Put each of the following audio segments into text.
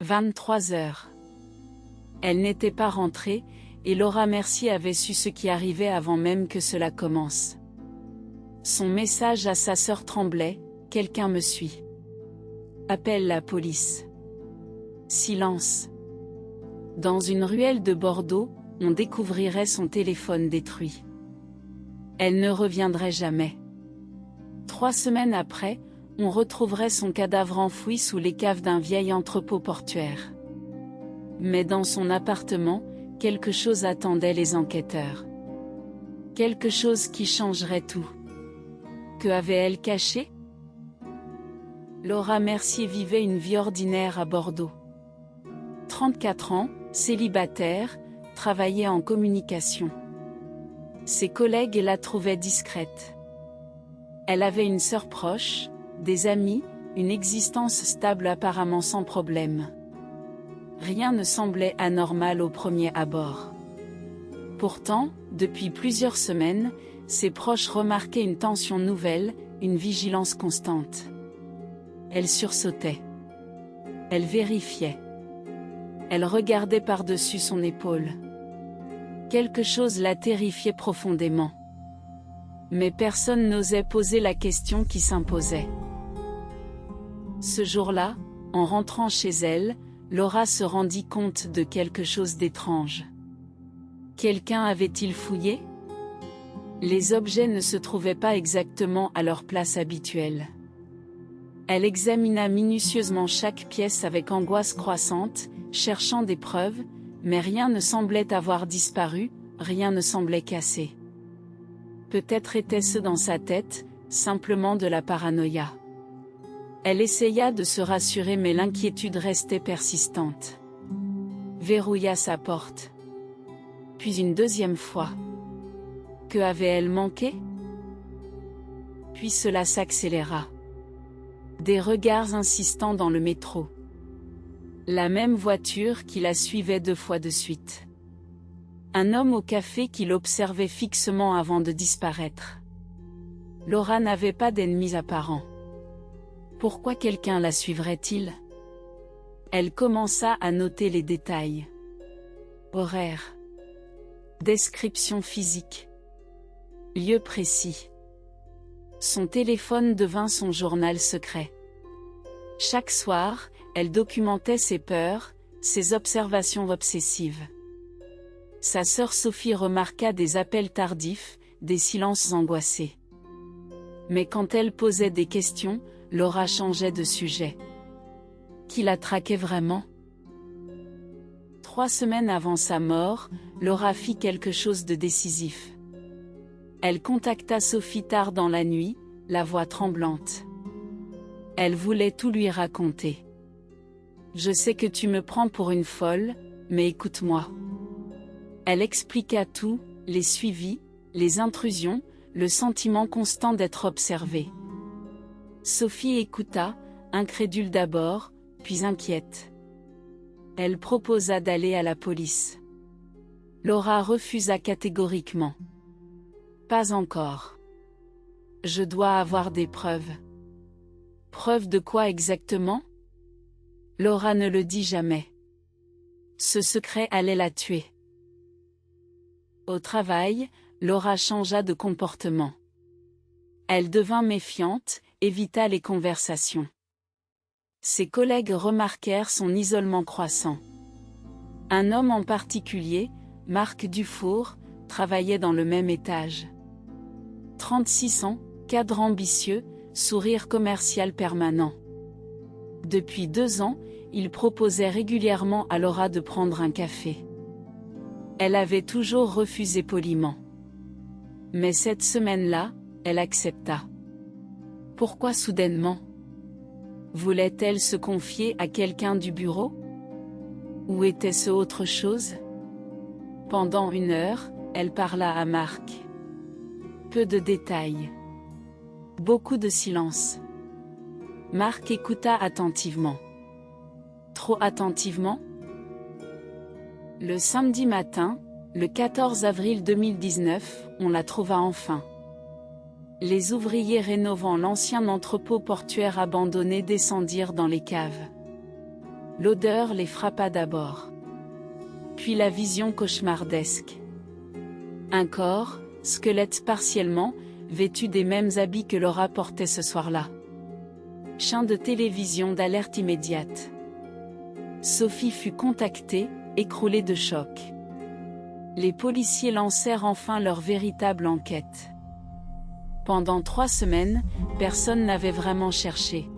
23 heures. Elle n'était pas rentrée, et Laura Mercier avait su ce qui arrivait avant même que cela commence. Son message à sa sœur tremblait: « Quelqu'un me suit. Appelle la police. » Silence. Dans une ruelle de Bordeaux, on découvrirait son téléphone détruit. Elle ne reviendrait jamais. 3 semaines après, on retrouverait son cadavre enfoui sous les caves d'un vieil entrepôt portuaire. Mais dans son appartement, quelque chose attendait les enquêteurs. Quelque chose qui changerait tout. Que avait-elle caché? Laura Mercier vivait une vie ordinaire à Bordeaux. 34 ans, célibataire, travaillait en communication. Ses collègues la trouvaient discrète. Elle avait une sœur proche, des amis, une existence stable apparemment sans problème. Rien ne semblait anormal au premier abord. Pourtant, depuis plusieurs semaines, ses proches remarquaient une tension nouvelle, une vigilance constante. Elle sursautait. Elle vérifiait. Elle regardait par-dessus son épaule. Quelque chose la terrifiait profondément. Mais personne n'osait poser la question qui s'imposait. Ce jour-là, en rentrant chez elle, Laura se rendit compte de quelque chose d'étrange. Quelqu'un avait-il fouillé? Les objets ne se trouvaient pas exactement à leur place habituelle. Elle examina minutieusement chaque pièce avec angoisse croissante, cherchant des preuves, mais rien ne semblait avoir disparu, rien ne semblait cassé. Peut-être était-ce dans sa tête, simplement de la paranoïa. Elle essaya de se rassurer mais l'inquiétude restait persistante. Verrouilla sa porte. Puis une deuxième fois. Que avait-elle manqué? Puis cela s'accéléra. Des regards insistants dans le métro. La même voiture qui la suivait 2 fois de suite. Un homme au café qui l'observait fixement avant de disparaître. Laura n'avait pas d'ennemis apparents. Pourquoi quelqu'un la suivrait-il? Elle commença à noter les détails. Horaire. Description physique. Lieu précis. Son téléphone devint son journal secret. Chaque soir, elle documentait ses peurs, ses observations obsessives. Sa sœur Sophie remarqua des appels tardifs, des silences angoissés. Mais quand elle posait des questions, Laura changeait de sujet. Qui la traquait vraiment? 3 semaines avant sa mort, Laura fit quelque chose de décisif. Elle contacta Sophie tard dans la nuit, la voix tremblante. Elle voulait tout lui raconter. Je sais que tu me prends pour une folle, mais écoute-moi. Elle expliqua tout, les suivis, les intrusions, le sentiment constant d'être observée. Sophie écouta, incrédule d'abord, puis inquiète. Elle proposa d'aller à la police. Laura refusa catégoriquement. Pas encore. Je dois avoir des preuves. Preuves de quoi exactement? Laura ne le dit jamais. Ce secret allait la tuer. Au travail, Laura changea de comportement. Elle devint méfiante, évita les conversations. Ses collègues remarquèrent son isolement croissant. Un homme en particulier, Marc Dufour, travaillait dans le même étage. 36 ans, cadre ambitieux, sourire commercial permanent. Depuis 2 ans, il proposait régulièrement à Laura de prendre un café. Elle avait toujours refusé poliment. Mais cette semaine-là, elle accepta. Pourquoi soudainement? Voulait-elle se confier à quelqu'un du bureau? Ou était-ce autre chose? Pendant 1 heure, elle parla à Marc. Peu de détails. Beaucoup de silence. Marc écouta attentivement. Trop attentivement? Le samedi matin, le 14 avril 2019, on la trouva enfin. Les ouvriers rénovant l'ancien entrepôt portuaire abandonné descendirent dans les caves. L'odeur les frappa d'abord. Puis la vision cauchemardesque. Un corps, squelette partiellement, vêtu des mêmes habits que Laura portait ce soir-là. Chaîne de télévision d'alerte immédiate. Sophie fut contactée, écroulée de choc. Les policiers lancèrent enfin leur véritable enquête. Pendant 3 semaines, personne n'avait vraiment cherché.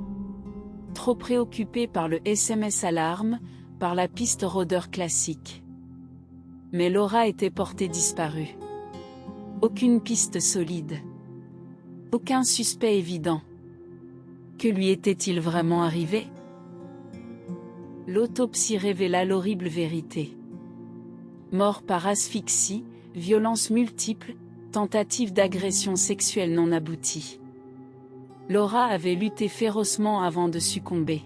Trop préoccupé par le SMS alarme, par la piste rôdeur classique. Mais Laura était portée disparue. Aucune piste solide. Aucun suspect évident. Que lui était-il vraiment arrivé? L'autopsie révéla l'horrible vérité. Mort par asphyxie, violences multiples, tentative d'agression sexuelle non aboutie. Laura avait lutté férocement avant de succomber.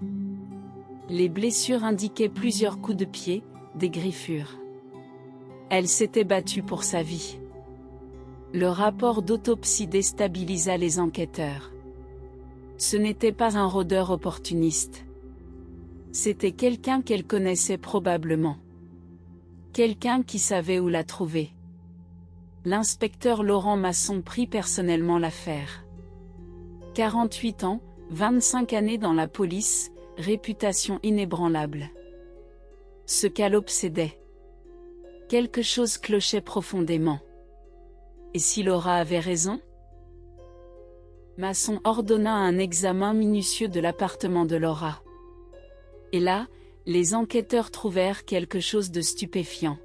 Les blessures indiquaient plusieurs coups de pied, des griffures. Elle s'était battue pour sa vie. Le rapport d'autopsie déstabilisa les enquêteurs. Ce n'était pas un rôdeur opportuniste. C'était quelqu'un qu'elle connaissait probablement. Quelqu'un qui savait où la trouver. L'inspecteur Laurent Masson prit personnellement l'affaire. 48 ans, 25 années dans la police, réputation inébranlable. Ce cas l'obsédait. Quelque chose clochait profondément. Et si Laura avait raison? Masson ordonna un examen minutieux de l'appartement de Laura. Et là, les enquêteurs trouvèrent quelque chose de stupéfiant.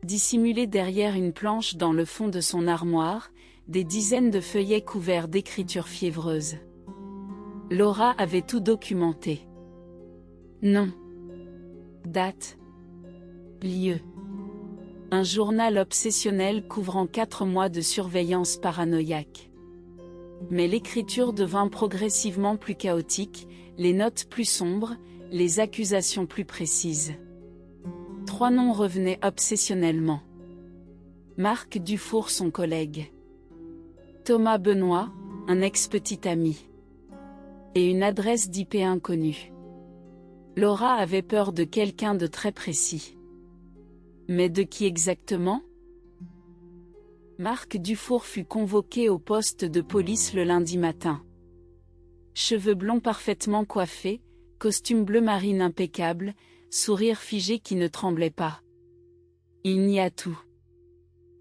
Dissimulé derrière une planche dans le fond de son armoire, des dizaines de feuillets couverts d'écritures fiévreuses. Laura avait tout documenté. Nom, date, lieu. Un journal obsessionnel couvrant 4 mois de surveillance paranoïaque. Mais l'écriture devint progressivement plus chaotique, les notes plus sombres, les accusations plus précises. 3 noms revenaient obsessionnellement. Marc Dufour, son collègue. Thomas Benoît, un ex-petit ami. Et une adresse d'IP inconnue. Laura avait peur de quelqu'un de très précis. Mais de qui exactement? Marc Dufour fut convoqué au poste de police le lundi matin. Cheveux blonds parfaitement coiffés, costume bleu marine impeccable, sourire figé qui ne tremblait pas. Il nia tout.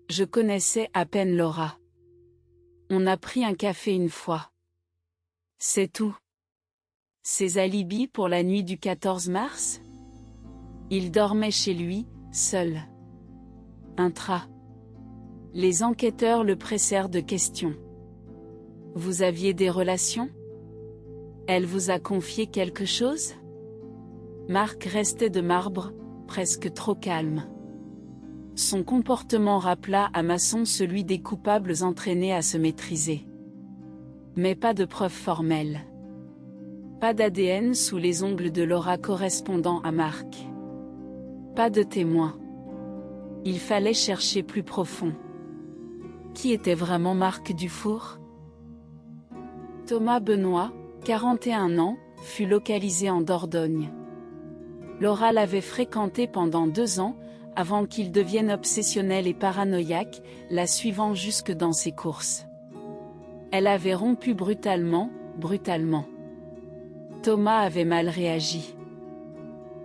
Je connaissais à peine Laura. On a pris un café une fois. C'est tout. Ses alibis pour la nuit du 14 mars? Il dormait chez lui, seul. Les enquêteurs le pressèrent de questions. Vous aviez des relations? Elle vous a confié quelque chose? Marc restait de marbre, presque trop calme. Son comportement rappela à Masson celui des coupables entraînés à se maîtriser. Mais pas de preuves formelles. Pas d'ADN sous les ongles de Laura correspondant à Marc. Pas de témoins. Il fallait chercher plus profond. Qui était vraiment Marc Dufour? Thomas Benoît, 41 ans, fut localisé en Dordogne. Laura l'avait fréquenté pendant 2 ans, avant qu'il devienne obsessionnel et paranoïaque, la suivant jusque dans ses courses. Elle avait rompu brutalement. Thomas avait mal réagi.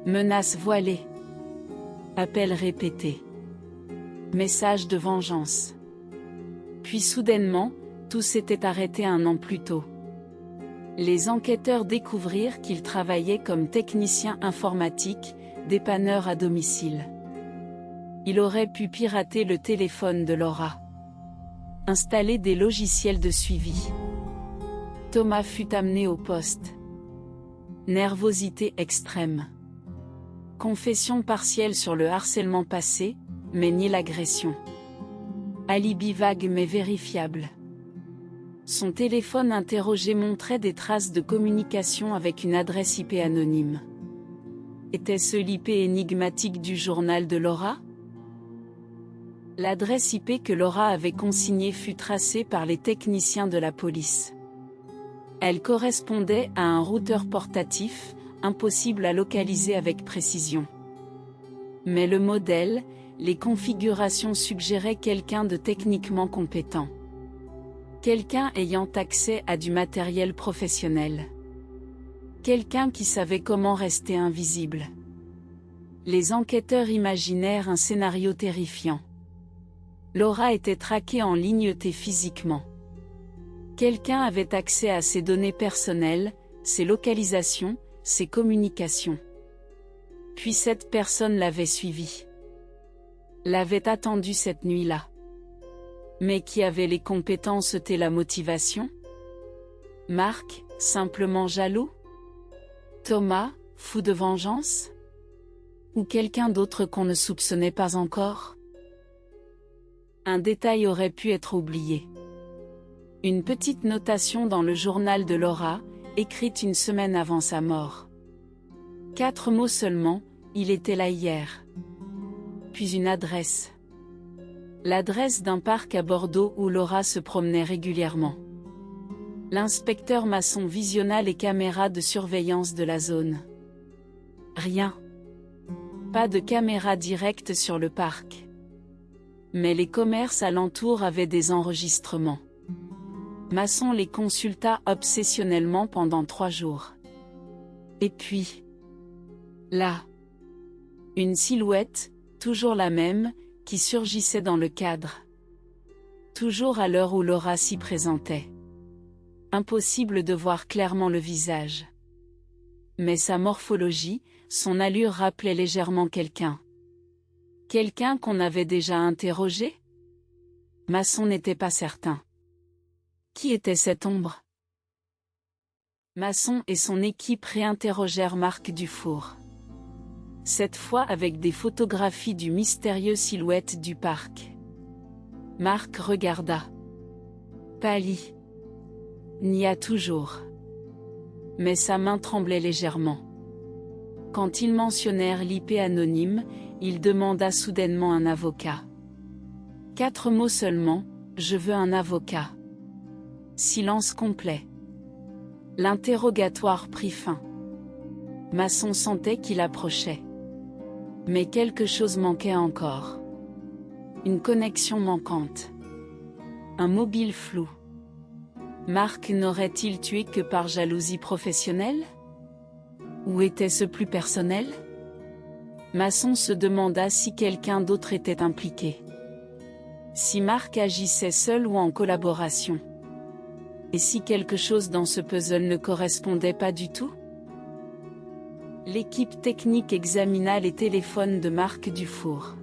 Menaces voilées. Appels répétés. Messages de vengeance. Puis soudainement, tout s'était arrêté 1 an plus tôt. Les enquêteurs découvrirent qu'il travaillait comme technicien informatique, dépanneur à domicile. Il aurait pu pirater le téléphone de Laura. Installer des logiciels de suivi. Thomas fut amené au poste. Nervosité extrême. Confession partielle sur le harcèlement passé, mais ni l'agression. Alibi vague mais vérifiable. Son téléphone interrogé montrait des traces de communication avec une adresse IP anonyme. Était-ce l'IP énigmatique du journal de Laura? L'adresse IP que Laura avait consignée fut tracée par les techniciens de la police. Elle correspondait à un routeur portatif, impossible à localiser avec précision. Mais le modèle, les configurations suggéraient quelqu'un de techniquement compétent. Quelqu'un ayant accès à du matériel professionnel. Quelqu'un qui savait comment rester invisible. Les enquêteurs imaginèrent un scénario terrifiant. Laura était traquée en ligne physiquement. Quelqu'un avait accès à ses données personnelles, ses localisations, ses communications. Puis cette personne l'avait suivie. L'avait attendue cette nuit-là. Mais qui avait les compétences et la motivation? Marc, simplement jaloux? Thomas, fou de vengeance? Ou quelqu'un d'autre qu'on ne soupçonnait pas encore? Un détail aurait pu être oublié. Une petite notation dans le journal de Laura, écrite une semaine avant sa mort. 4 mots seulement, il était là hier. Puis une adresse. L'adresse d'un parc à Bordeaux où Laura se promenait régulièrement. L'inspecteur Masson visionna les caméras de surveillance de la zone. Rien. Pas de caméra directe sur le parc. Mais les commerces alentours avaient des enregistrements. Masson les consulta obsessionnellement pendant 3 jours. Et puis... là. Une silhouette, toujours la même, qui surgissait dans le cadre. Toujours à l'heure où Laura s'y présentait. Impossible de voir clairement le visage. Mais sa morphologie, son allure rappelait légèrement quelqu'un. Quelqu'un qu'on avait déjà interrogé? Masson n'était pas certain. Qui était cette ombre? Masson et son équipe réinterrogèrent Marc Dufour. Cette fois avec des photographies du mystérieux silhouette du parc. Marc regarda. Pâlit. Nia toujours. Mais sa main tremblait légèrement. Quand ils mentionnèrent l'IP anonyme, il demanda soudainement un avocat. 4 mots seulement, je veux un avocat. Silence complet. L'interrogatoire prit fin. Masson sentait qu'il approchait. Mais quelque chose manquait encore. Une connexion manquante. Un mobile flou. Marc n'aurait-il tué que par jalousie professionnelle? Ou était-ce plus personnel? Masson se demanda si quelqu'un d'autre était impliqué. Si Marc agissait seul ou en collaboration. Et si quelque chose dans ce puzzle ne correspondait pas du tout? L'équipe technique examina les téléphones de Marc Dufour.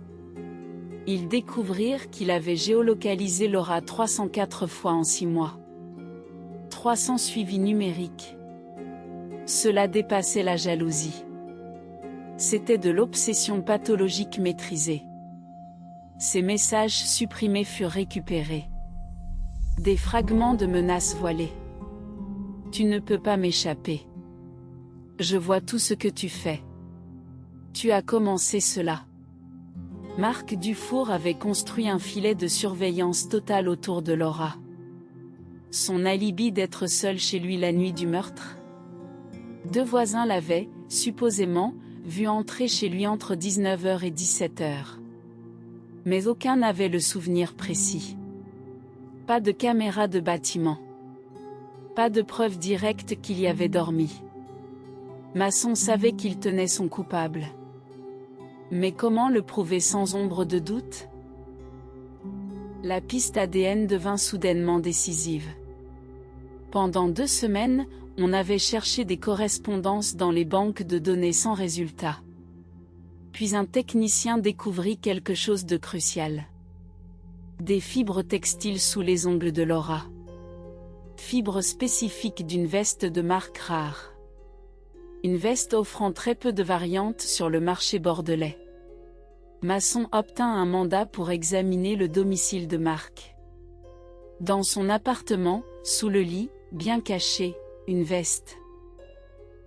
Ils découvrirent qu'il avait géolocalisé Laura 304 fois en 6 mois. 300 suivis numériques. Cela dépassait la jalousie. C'était de l'obsession pathologique maîtrisée. Ces messages supprimés furent récupérés. Des fragments de menaces voilées. Tu ne peux pas m'échapper. Je vois tout ce que tu fais. Tu as commencé cela. Marc Dufour avait construit un filet de surveillance totale autour de Laura. Son alibi d'être seul chez lui la nuit du meurtre? 2 voisins l'avaient, supposément, vu entrer chez lui entre 19h et 17h. Mais aucun n'avait le souvenir précis. Pas de caméra de bâtiment. Pas de preuve directe qu'il y avait dormi. Masson savait qu'il tenait son coupable. Mais comment le prouver sans ombre de doute? La piste ADN devint soudainement décisive. Pendant 2 semaines, on avait cherché des correspondances dans les banques de données sans résultat. Puis un technicien découvrit quelque chose de crucial. Des fibres textiles sous les ongles de Laura. Fibres spécifiques d'une veste de marque rare. Une veste offrant très peu de variantes sur le marché bordelais. Masson obtint un mandat pour examiner le domicile de Marc. Dans son appartement, sous le lit, bien caché, une veste.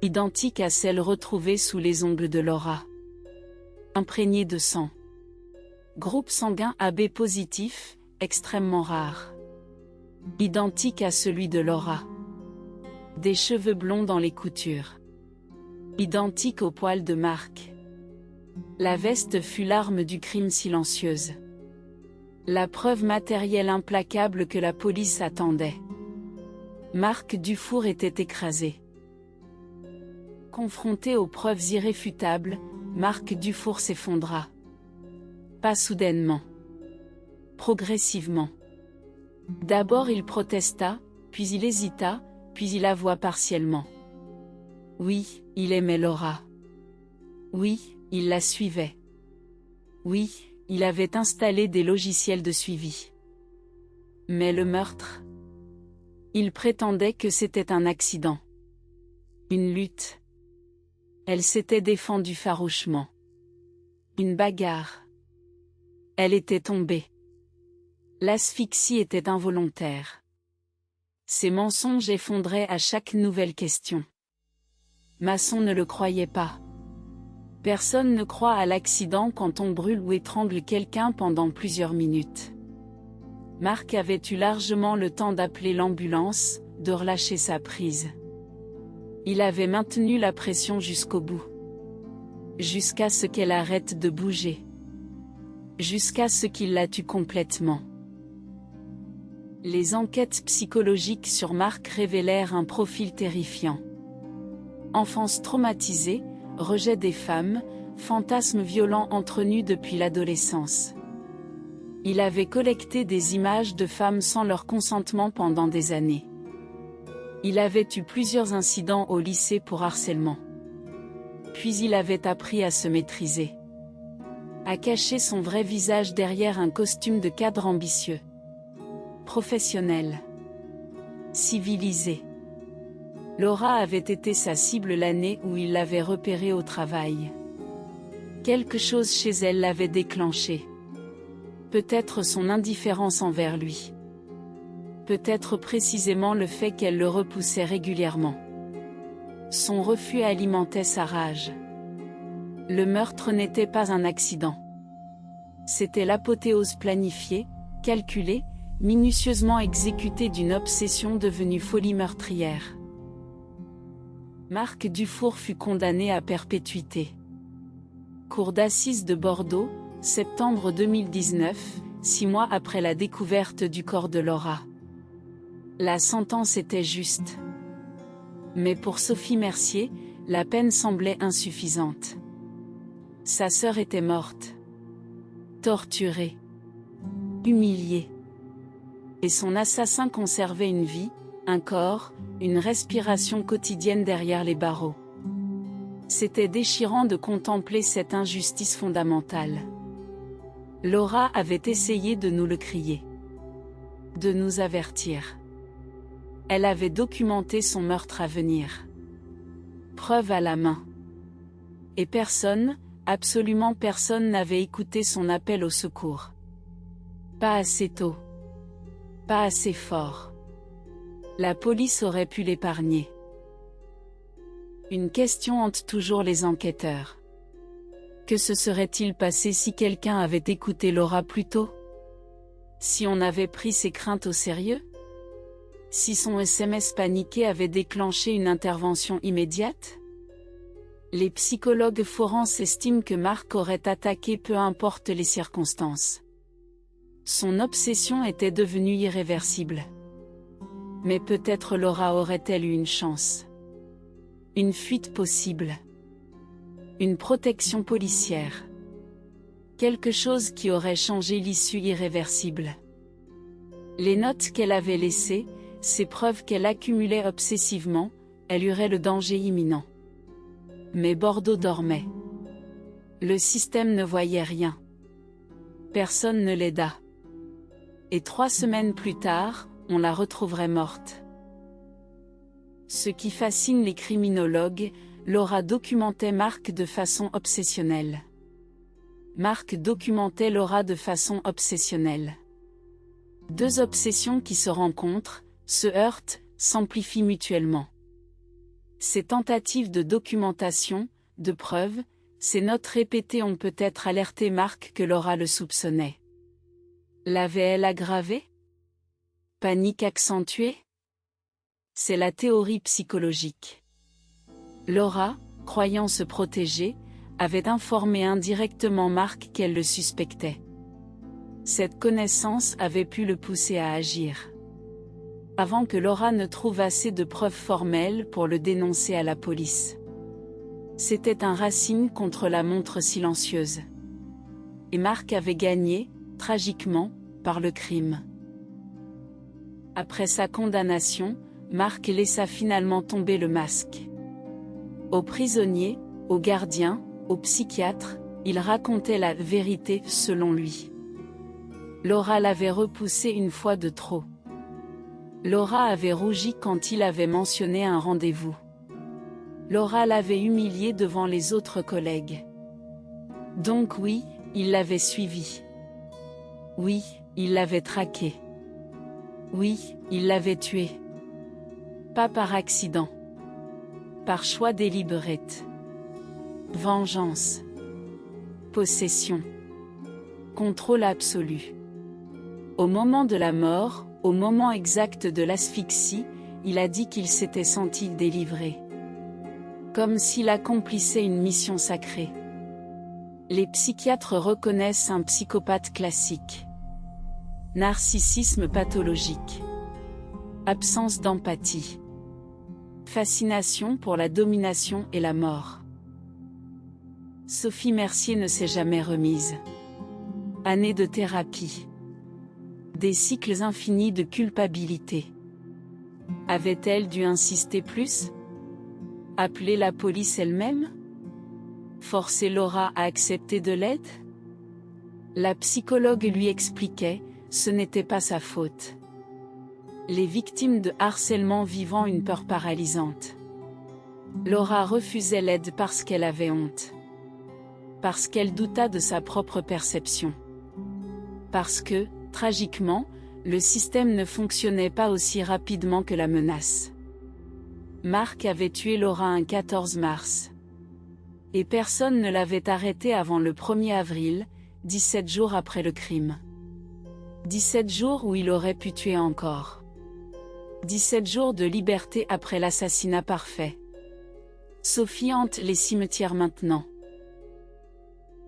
Identique à celle retrouvée sous les ongles de Laura. Imprégnée de sang. Groupe sanguin AB positif, extrêmement rare. Identique à celui de Laura. Des cheveux blonds dans les coutures. Identique au poil de Marc. La veste fut l'arme du crime silencieuse. La preuve matérielle implacable que la police attendait. Marc Dufour était écrasé. Confronté aux preuves irréfutables, Marc Dufour s'effondra. Pas soudainement. Progressivement. D'abord il protesta, puis il hésita, puis il avoua partiellement. Oui, il aimait Laura. Oui, il la suivait. Oui, il avait installé des logiciels de suivi. Mais le meurtre? Il prétendait que c'était un accident. Une lutte. Elle s'était défendue farouchement. Une bagarre. Elle était tombée. L'asphyxie était involontaire. Ses mensonges effondraient à chaque nouvelle question. Masson ne le croyait pas. Personne ne croit à l'accident quand on brûle ou étrangle quelqu'un pendant plusieurs minutes. Marc avait eu largement le temps d'appeler l'ambulance, de relâcher sa prise. Il avait maintenu la pression jusqu'au bout. Jusqu'à ce qu'elle arrête de bouger. Jusqu'à ce qu'il la tue complètement. Les enquêtes psychologiques sur Marc révélèrent un profil terrifiant. Enfance traumatisée, rejet des femmes, fantasmes violents entretenus depuis l'adolescence. Il avait collecté des images de femmes sans leur consentement pendant des années. Il avait eu plusieurs incidents au lycée pour harcèlement. Puis il avait appris à se maîtriser. À cacher son vrai visage derrière un costume de cadre ambitieux. Professionnel. Civilisé. Laura avait été sa cible l'année où il l'avait repérée au travail. Quelque chose chez elle l'avait déclenché. Peut-être son indifférence envers lui. Peut-être précisément le fait qu'elle le repoussait régulièrement. Son refus alimentait sa rage. Le meurtre n'était pas un accident. C'était l'apothéose planifiée, calculée, minutieusement exécutée d'une obsession devenue folie meurtrière. Marc Dufour fut condamné à perpétuité. Cour d'assises de Bordeaux, septembre 2019, 6 mois après la découverte du corps de Laura. La sentence était juste. Mais pour Sophie Mercier, la peine semblait insuffisante. Sa sœur était morte. Torturée. Humiliée. Et son assassin conservait une vie, un corps, une respiration quotidienne derrière les barreaux. C'était déchirant de contempler cette injustice fondamentale. Laura avait essayé de nous le crier. De nous avertir. Elle avait documenté son meurtre à venir. Preuve à la main. Et personne, absolument personne n'avait écouté son appel au secours. Pas assez tôt. Pas assez fort. La police aurait pu l'épargner. Une question hante toujours les enquêteurs. Que se serait-il passé si quelqu'un avait écouté Laura plus tôt? Si on avait pris ses craintes au sérieux? Si son SMS paniqué avait déclenché une intervention immédiate? Les psychologues forenses estiment que Marc aurait attaqué peu importe les circonstances. Son obsession était devenue irréversible. Mais peut-être Laura aurait-elle eu une chance. Une fuite possible. Une protection policière. Quelque chose qui aurait changé l'issue irréversible. Les notes qu'elle avait laissées, ces preuves qu'elle accumulait obsessivement, elle eurait le danger imminent. Mais Bordeaux dormait. Le système ne voyait rien. Personne ne l'aida. Et 3 semaines plus tard, on la retrouverait morte. Ce qui fascine les criminologues, Laura documentait Marc de façon obsessionnelle. Marc documentait Laura de façon obsessionnelle. 2 obsessions qui se rencontrent, se heurtent, s'amplifient mutuellement. Ces tentatives de documentation, de preuves, ces notes répétées ont peut-être alerté Marc que Laura le soupçonnait. L'avait-elle aggravé? Panique accentuée? C'est la théorie psychologique. Laura, croyant se protéger, avait informé indirectement Marc qu'elle le suspectait. Cette connaissance avait pu le pousser à agir. Avant que Laura ne trouve assez de preuves formelles pour le dénoncer à la police. C'était un racine contre la montre silencieuse. Et Marc avait gagné, tragiquement, par le crime. Après sa condamnation, Marc laissa finalement tomber le masque. Aux prisonniers, aux gardiens, aux psychiatres, il racontait la vérité selon lui. Laura l'avait repoussé une fois de trop. Laura avait rougi quand il avait mentionné un rendez-vous. Laura l'avait humilié devant les autres collègues. Donc oui, il l'avait suivi. Oui, il l'avait traqué. Oui, il l'avait tué. Pas par accident. Par choix délibéré. Vengeance. Possession. Contrôle absolu. Au moment de la mort, au moment exact de l'asphyxie, il a dit qu'il s'était senti délivré. Comme s'il accomplissait une mission sacrée. Les psychiatres reconnaissent un psychopathe classique. Narcissisme pathologique. Absence d'empathie. Fascination pour la domination et la mort. Sophie Mercier ne s'est jamais remise. Années de thérapie. Des cycles infinis de culpabilité. Avait-elle dû insister plus? Appeler la police elle-même? Forcer Laura à accepter de l'aide? La psychologue lui expliquait, ce n'était pas sa faute. Les victimes de harcèlement vivant une peur paralysante. Laura refusait l'aide parce qu'elle avait honte. Parce qu'elle douta de sa propre perception. Parce que, tragiquement, le système ne fonctionnait pas aussi rapidement que la menace. Marc avait tué Laura un 14 mars. Et personne ne l'avait arrêté avant le 1er avril, 17 jours après le crime. 17 jours où il aurait pu tuer encore. 17 jours de liberté après l'assassinat parfait. Sophie hante les cimetières maintenant.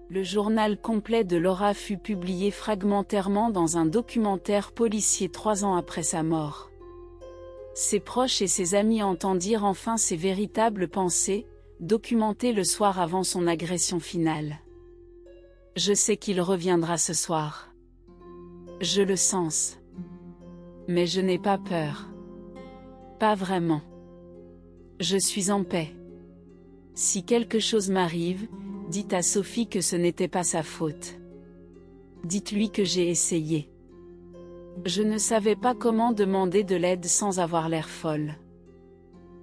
Le journal complet de Laura fut publié fragmentairement dans un documentaire policier 3 ans après sa mort. Ses proches et ses amis entendirent enfin ses véritables pensées, documentées le soir avant son agression finale. Je sais qu'il reviendra ce soir. Je le sens. Mais je n'ai pas peur. Pas vraiment. Je suis en paix. Si quelque chose m'arrive, dites à Sophie que ce n'était pas sa faute. Dites-lui que j'ai essayé. Je ne savais pas comment demander de l'aide sans avoir l'air folle.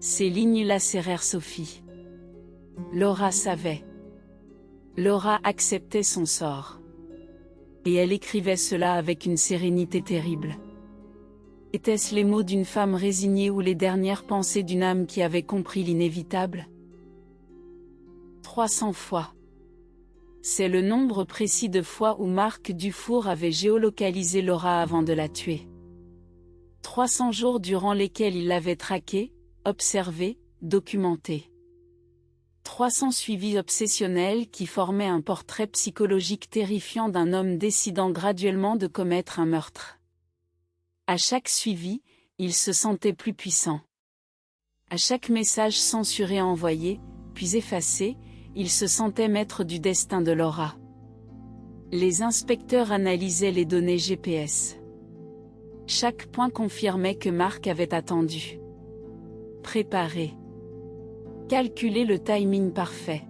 Ces lignes lacérèrent Sophie. Laura savait. Laura acceptait son sort. Et elle écrivait cela avec une sérénité terrible. Étaient-ce les mots d'une femme résignée ou les dernières pensées d'une âme qui avait compris l'inévitable? 300 fois. C'est le nombre précis de fois où Marc Dufour avait géolocalisé Laura avant de la tuer. 300 jours durant lesquels il l'avait traquée, observée, documentée. 300 suivis obsessionnels qui formaient un portrait psychologique terrifiant d'un homme décidant graduellement de commettre un meurtre. À chaque suivi, il se sentait plus puissant. À chaque message censuré envoyé, puis effacé, il se sentait maître du destin de Laura. Les inspecteurs analysaient les données GPS. Chaque point confirmait que Marc avait attendu. Préparé. Calculer le timing parfait.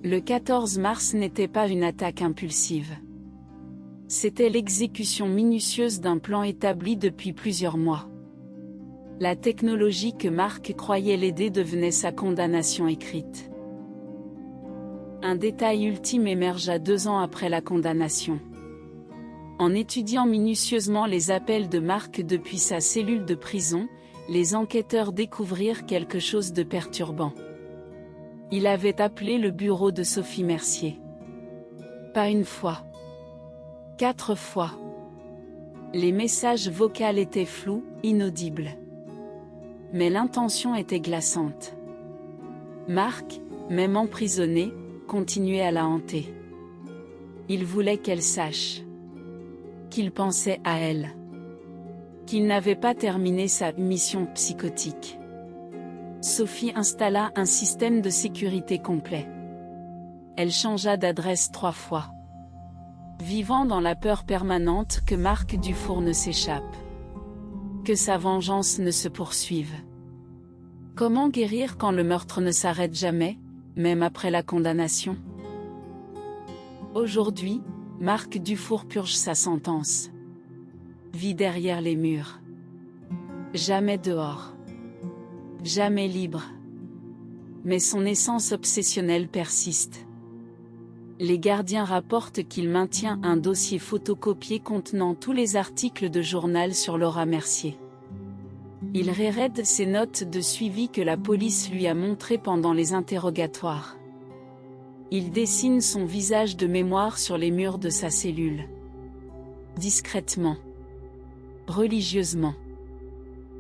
Le 14 mars n'était pas une attaque impulsive. C'était l'exécution minutieuse d'un plan établi depuis plusieurs mois. La technologie que Marc croyait l'aider devenait sa condamnation écrite. Un détail ultime émergea 2 ans après la condamnation. En étudiant minutieusement les appels de Marc depuis sa cellule de prison, les enquêteurs découvrirent quelque chose de perturbant. Il avait appelé le bureau de Sophie Mercier. Pas une fois. 4 fois. Les messages vocaux étaient flous, inaudibles. Mais l'intention était glaçante. Marc, même emprisonné, continuait à la hanter. Il voulait qu'elle sache qu'il pensait à elle, qu'il n'avait pas terminé sa mission psychotique. Sophie installa un système de sécurité complet. Elle changea d'adresse 3 fois, vivant dans la peur permanente que Marc Dufour ne s'échappe, que sa vengeance ne se poursuive. Comment guérir quand le meurtre ne s'arrête jamais, même après la condamnation? Aujourd'hui, Marc Dufour purge sa sentence. Vit derrière les murs. Jamais dehors. Jamais libre. Mais son essence obsessionnelle persiste. Les gardiens rapportent qu'il maintient un dossier photocopié contenant tous les articles de journal sur Laura Mercier. Il réraide ses notes de suivi que la police lui a montrées pendant les interrogatoires. Il dessine son visage de mémoire sur les murs de sa cellule. Discrètement. Religieusement.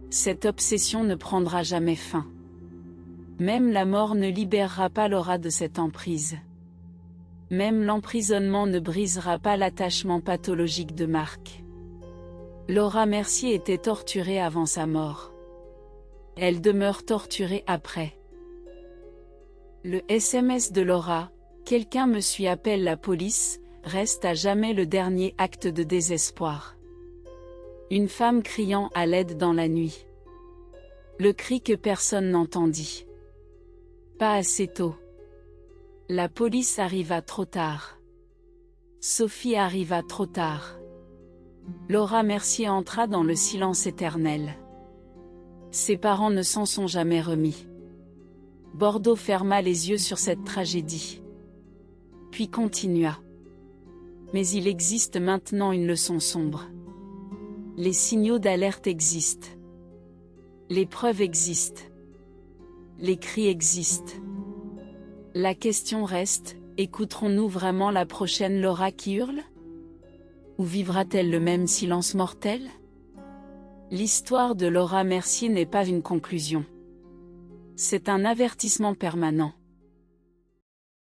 Cette obsession ne prendra jamais fin. Même la mort ne libérera pas Laura de cette emprise. Même l'emprisonnement ne brisera pas l'attachement pathologique de Marc. Laura Mercier était torturée avant sa mort. Elle demeure torturée après. Le SMS de Laura, « Quelqu'un me suit, appelle la police », reste à jamais le dernier acte de désespoir. Une femme criant à l'aide dans la nuit. Le cri que personne n'entendit. Pas assez tôt. La police arriva trop tard. Sophie arriva trop tard. Laura Mercier entra dans le silence éternel. Ses parents ne s'en sont jamais remis. Bordeaux ferma les yeux sur cette tragédie. Puis continua. Mais il existe maintenant une leçon sombre. Les signaux d'alerte existent. Les preuves existent. Les cris existent. La question reste, écouterons-nous vraiment la prochaine Laura qui hurle? Ou vivra-t-elle le même silence mortel? L'histoire de Laura Mercier n'est pas une conclusion. C'est un avertissement permanent.